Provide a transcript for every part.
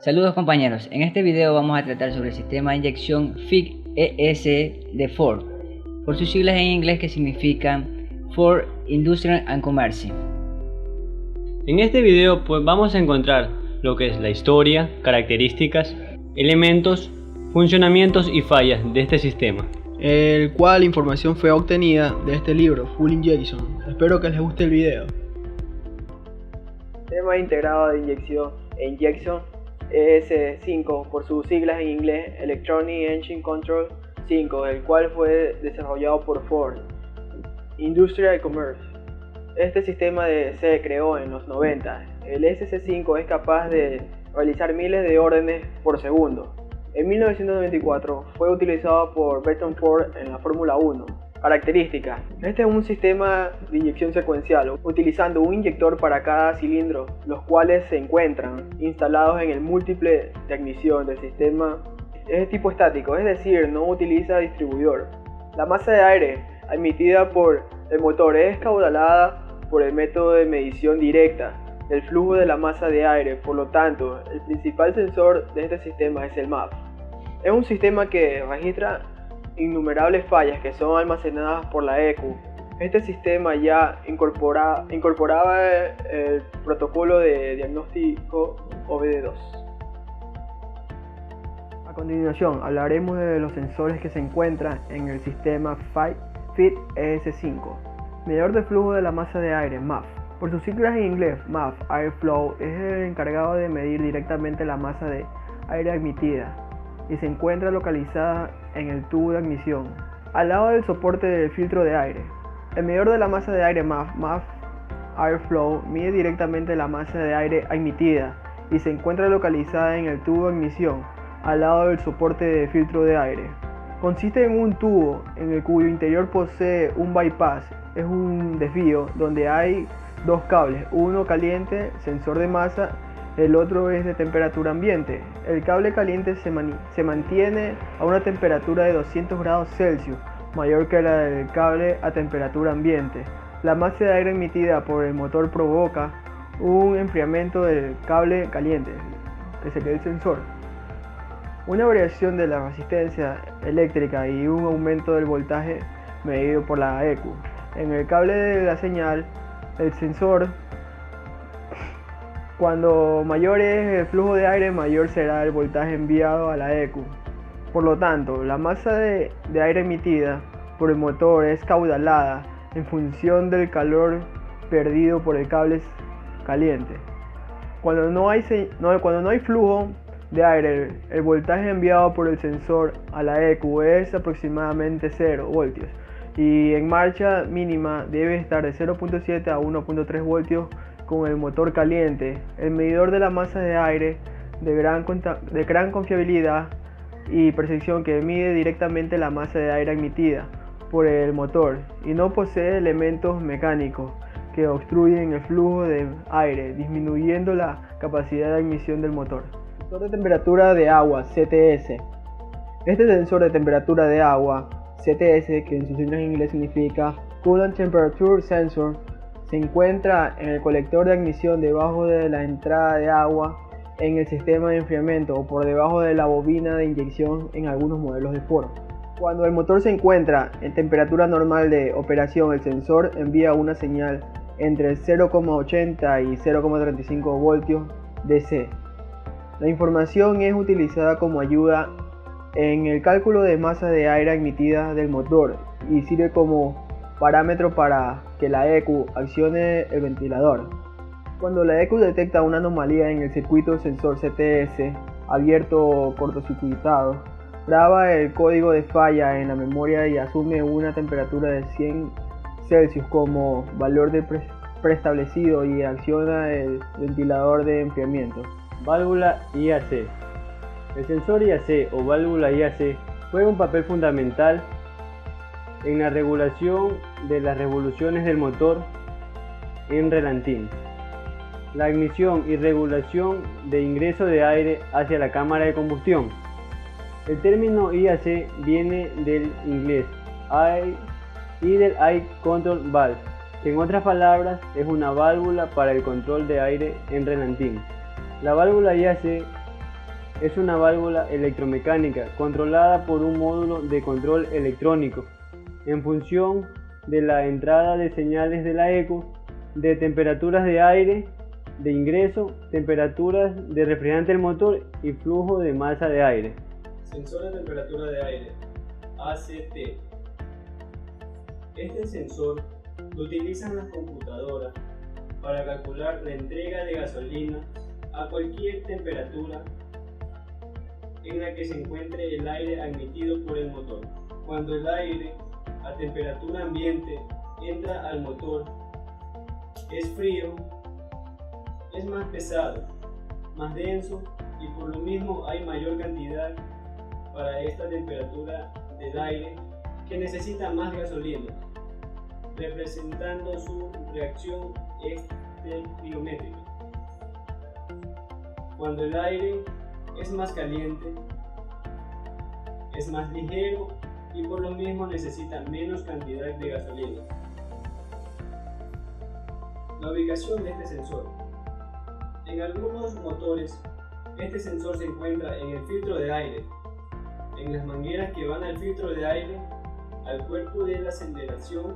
Saludos compañeros, en este video vamos a tratar sobre el sistema de inyección FIT-ES de Ford, por sus siglas en inglés que significan Ford Industrial and Commerce. En este video vamos a encontrar lo que es la historia, características, elementos, funcionamientos y fallas de este sistema, el cual información fue obtenida de este libro, Full Injection. Espero que les guste el video. Sistema integrado de inyección ES5 por sus siglas en inglés Electronic Engine Control 5, el cual fue desarrollado por Ford Industrial Commerce. Este sistema se creó en los 90. El SC5 es capaz de realizar miles de órdenes por segundo. En 1994 fue utilizado por Benton Ford en la Fórmula 1. Características: este es un sistema de inyección secuencial, utilizando un inyector para cada cilindro, los cuales se encuentran instalados en el múltiple de admisión del sistema. Es de tipo estático, es decir, no utiliza distribuidor. La masa de aire emitida por el motor es caudalada por el método de medición directa del flujo de la masa de aire. Por lo tanto, el principal sensor de este sistema es el MAF. Es un sistema que registra innumerables fallas que son almacenadas por la ECU. Este sistema ya incorporaba el protocolo de diagnóstico OBD2. A continuación hablaremos de los sensores que se encuentran en el sistema FIT-ES5. Medidor de flujo de la masa de aire, MAF. Por sus siglas en inglés, MAF Airflow es el encargado de medir directamente la masa de aire admitida y se encuentra localizada en el tubo de admisión, al lado del soporte del filtro de aire. El medidor de la masa de aire MAF Airflow mide directamente la masa de aire admitida y se encuentra localizada en el tubo de admisión, al lado del soporte de filtro de aire. Consiste en un tubo en el cuyo interior posee un bypass, es un desvío donde hay dos cables, uno caliente, sensor de masa, el otro es de temperatura ambiente. El cable caliente se mantiene a una temperatura de 200 grados Celsius, mayor que la del cable a temperatura ambiente. La masa de aire emitida por el motor provoca un enfriamiento del cable caliente, que sería el sensor, una variación de la resistencia eléctrica y un aumento del voltaje medido por la ECU. En el cable de la señal, el sensor, cuando mayor es el flujo de aire, mayor será el voltaje enviado a la ECU. Por lo tanto, la masa de aire emitida por el motor es caudalada en función del calor perdido por el cable caliente. Cuando no hay flujo de aire, el voltaje enviado por el sensor a la ECU es aproximadamente 0 voltios y en marcha mínima debe estar de 0.7 a 1.3 voltios con el motor caliente. El medidor de la masa de aire de gran confiabilidad y precisión que mide directamente la masa de aire emitida por el motor y no posee elementos mecánicos que obstruyen el flujo de aire, disminuyendo la capacidad de admisión del motor. Sensor de temperatura de agua, CTS. Este sensor de temperatura de agua, CTS, que en sus siglas en inglés significa Coolant Temperature Sensor, se encuentra en el colector de admisión debajo de la entrada de agua en el sistema de enfriamiento o por debajo de la bobina de inyección en algunos modelos de Ford. Cuando el motor se encuentra en temperatura normal de operación, el sensor envía una señal entre 0,80 y 0,35 voltios DC. La información es utilizada como ayuda en el cálculo de masa de aire emitida del motor y sirve como parámetro para que la ECU accione el ventilador. Cuando la ECU detecta una anomalía en el circuito sensor CTS abierto o cortocircuitado, graba el código de falla en la memoria y asume una temperatura de 100 Celsius como valor preestablecido y acciona el ventilador de enfriamiento. Válvula IAC. El sensor IAC o válvula IAC juega un papel fundamental en la regulación de las revoluciones del motor en relantín, la admisión y regulación de ingreso de aire hacia la cámara de combustión. El término IAC viene del inglés Idle Air Control Valve, que en otras palabras es una válvula para el control de aire en relantín. La válvula IAC es una válvula electromecánica controlada por un módulo de control electrónico en función de la entrada de señales de la ECU, de temperaturas de aire de ingreso, temperaturas de refrigerante del motor y flujo de masa de aire. Sensor de temperatura de aire, ACT. Este sensor lo utilizan las computadoras para calcular la entrega de gasolina a cualquier temperatura en la que se encuentre el aire admitido por el motor. Cuando el aire a temperatura ambiente entra al motor, es frío, es más pesado, más denso y por lo mismo hay mayor cantidad para esta temperatura del aire que necesita más gasolina, representando su reacción estequiométrica. Cuando el aire es más caliente, es más ligero y por lo mismo necesita menos cantidad de gasolina. La ubicación de este sensor. En algunos motores, este sensor se encuentra en el filtro de aire, en las mangueras que van al filtro de aire, al cuerpo de la aceleración.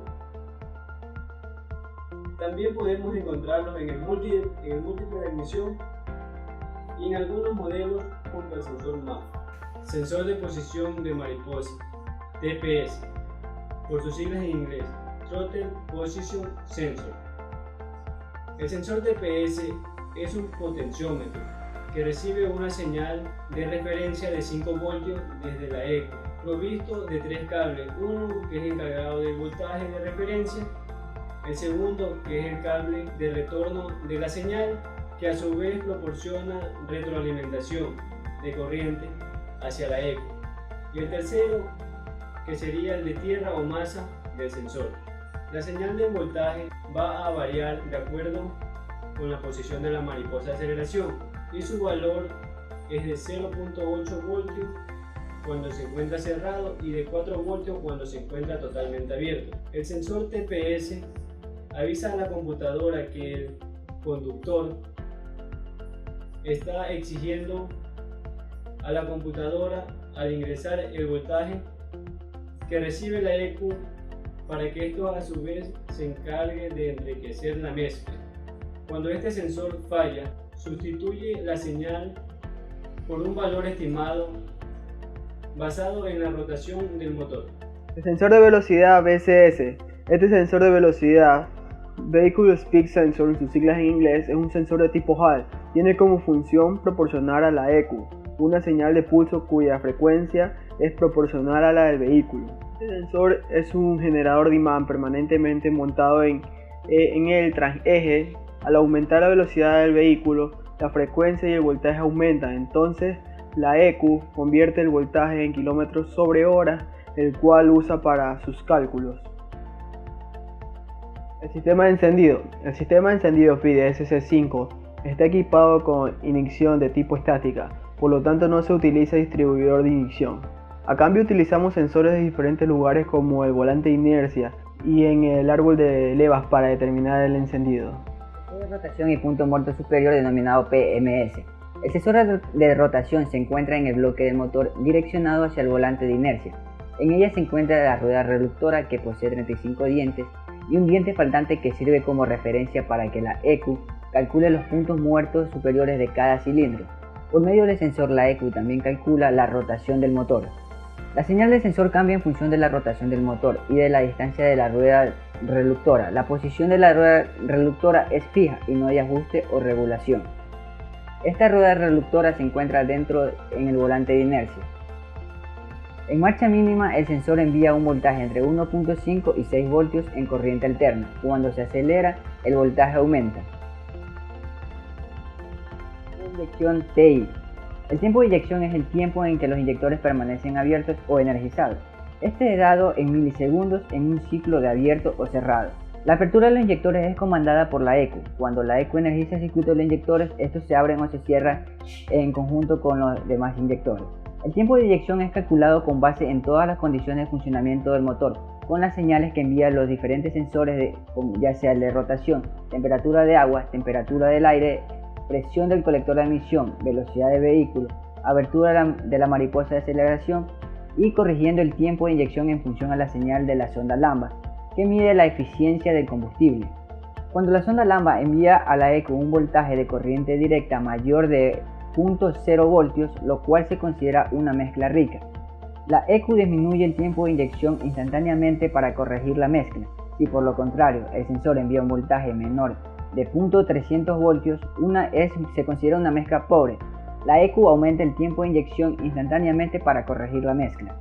También podemos encontrarlos en el múltiple de admisión y en algunos modelos junto al sensor MAP. Sensor de posición de mariposa, TPS, por sus siglas en inglés, Throttle Position Sensor. El sensor TPS es un potenciómetro que recibe una señal de referencia de 5 voltios desde la ECU, provisto de 3 cables, uno que es encargado del voltaje de referencia, el segundo que es el cable de retorno de la señal, que a su vez proporciona retroalimentación de corriente hacia la ECU, y el tercero que sería el de tierra o masa del sensor. La señal de voltaje va a variar de acuerdo con la posición de la mariposa de aceleración y su valor es de 0.8 voltios cuando se encuentra cerrado y de 4 voltios cuando se encuentra totalmente abierto. El sensor TPS avisa a la computadora que el conductor está exigiendo a la computadora al ingresar el voltaje que recibe la ECU para que esto a su vez se encargue de enriquecer la mezcla. Cuando este sensor falla, sustituye la señal por un valor estimado basado en la rotación del motor. El sensor de velocidad VCS. Este sensor de velocidad, Vehicle Speed Sensor, en sus siglas en inglés, es un sensor de tipo Hall. Tiene como función proporcionar a la ECU una señal de pulso cuya frecuencia es proporcional a la del vehículo. Este sensor es un generador de imán permanentemente montado en el transeje. Al aumentar la velocidad del vehículo, la frecuencia y el voltaje aumentan, entonces la ECU convierte el voltaje en kilómetros sobre hora, el cual usa para sus cálculos. El sistema de encendido. El sistema de encendido FIDE SC5 está equipado con inyección de tipo estática, por lo tanto no se utiliza distribuidor de inyección. A cambio utilizamos sensores de diferentes lugares como el volante de inercia y en el árbol de levas para determinar el encendido. De rotación y punto muerto superior denominado PMS. El sensor de rotación se encuentra en el bloque del motor direccionado hacia el volante de inercia. En ella se encuentra la rueda reductora que posee 35 dientes y un diente faltante que sirve como referencia para que la ECU calcule los puntos muertos superiores de cada cilindro. Por medio del sensor, la ECU también calcula la rotación del motor. La señal del sensor cambia en función de la rotación del motor y de la distancia de la rueda reductora. La posición de la rueda reductora es fija y no hay ajuste o regulación. Esta rueda reductora se encuentra dentro en el volante de inercia. En marcha mínima, el sensor envía un voltaje entre 1.5 y 6 voltios en corriente alterna. Cuando se acelera, el voltaje aumenta. Inyección TI. El tiempo de inyección es el tiempo en que los inyectores permanecen abiertos o energizados. Este es dado en milisegundos en un ciclo de abierto o cerrado. La apertura de los inyectores es comandada por la ECU. Cuando la ECU energiza el circuito de los inyectores, estos se abren o se cierran en conjunto con los demás inyectores. El tiempo de inyección es calculado con base en todas las condiciones de funcionamiento del motor, con las señales que envían los diferentes sensores, ya sea el de rotación, temperatura de agua, temperatura del aire, presión del colector de admisión, velocidad del vehículo, abertura de la mariposa de aceleración y corrigiendo el tiempo de inyección en función a la señal de la sonda Lambda, que mide la eficiencia del combustible. Cuando la sonda Lambda envía a la ECU un voltaje de corriente directa mayor de 0.0 voltios, lo cual se considera una mezcla rica. La ECU disminuye el tiempo de inyección instantáneamente para corregir la mezcla. Si por lo contrario el sensor envía un voltaje menor de 0.300 voltios, se considera una mezcla pobre. La ECU aumenta el tiempo de inyección instantáneamente para corregir la mezcla.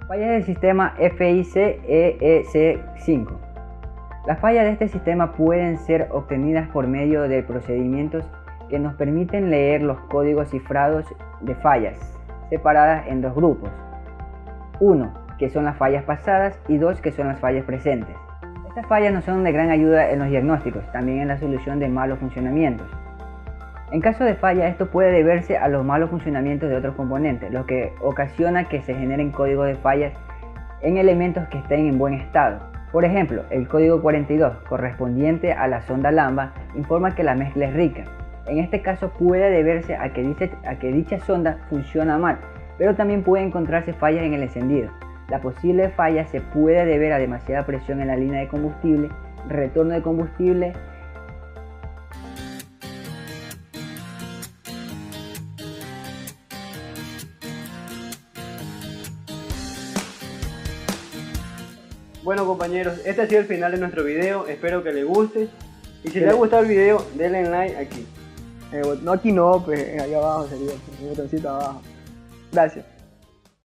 Fallas del sistema FIC-EEC5. Las fallas de este sistema pueden ser obtenidas por medio de procedimientos que nos permiten leer los códigos cifrados de fallas, separadas en dos grupos. 1, que son las fallas pasadas, y 2, que son las fallas presentes. Estas fallas no son de gran ayuda en los diagnósticos, también en la solución de malos funcionamientos. En caso de falla, esto puede deberse a los malos funcionamientos de otros componentes, lo que ocasiona que se generen códigos de fallas en elementos que estén en buen estado. Por ejemplo, el código 42, correspondiente a la sonda Lambda, informa que la mezcla es rica. En este caso puede deberse a que dicha sonda funciona mal, pero también puede encontrarse fallas en el encendido. La posible falla se puede deber a demasiada presión en la línea de combustible, retorno de combustible, Bueno compañeros, este ha sido el final de nuestro video, espero que les guste. Y si les ha gustado el video, denle like aquí. No, aquí no, pues allá abajo sería, el botoncito abajo. Gracias.